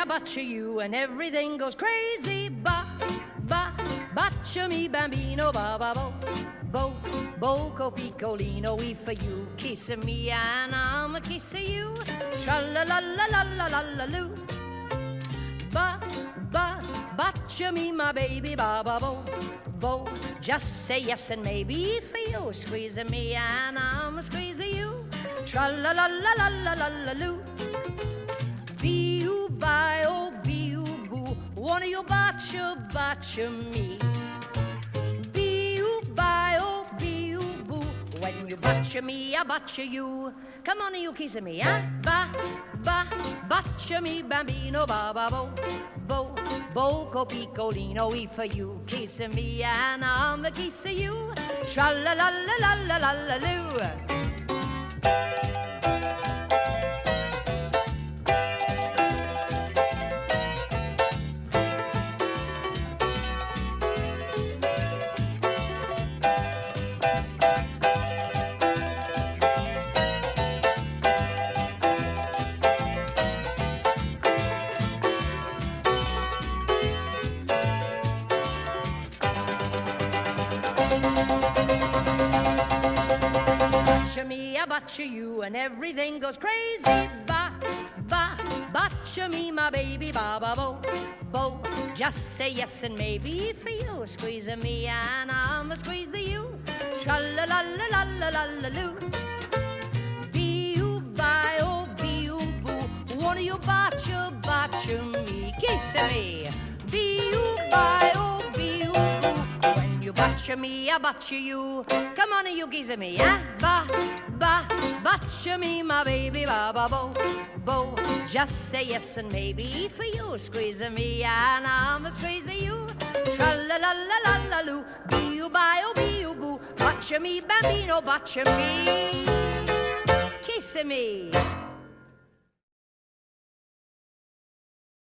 I butcher you, and everything goes crazy. Butcher me, bambino, ba ba bo, boco piccolino, we for you, kissing me, and I'm a kissing you. Tra la la la la la la la loo. Butcher me, my baby, ba ba bo. Just say yes and maybe for you, squeezing me, and I'm a squeezing you. Tra la la la la la la la loo. Bee-oo, bye-oh, bee-oo, boo. Wanna you butcher me? Bee-oo, bye-oh, bee-oo, boo. When you butcher me, I butcher you. Come on, you kissing me, huh? Butcher me, bambino, ba ba bo, boco piccolino, we for you, kissing me, and I'm a kissing you. Tra la la la la la la la loo. Butcher me, I butcher you, and everything goes crazy. Butcher me, my baby, ba ba bo. Just say yes and maybe for you, squeezing me, and I'm a squeezing you. Tra la la la la la la la loo. Bee-oo, bye-oh, bee-oo, boo. Wanna you butcher me, kissing me. Bee-oo, bye-oh, bee-oo, boo. When you butcher me, I butcher you. Come on, you kissing me, huh? Butcher me, my baby, ba ba bo. Just say yes and maybe for you, squeezing me, and I'm a squeezing you. Tra la la la la la loo. Bee-oo, bye-oh, bee-oo, boo. Butcher me, bambino, butcher me, kissing me.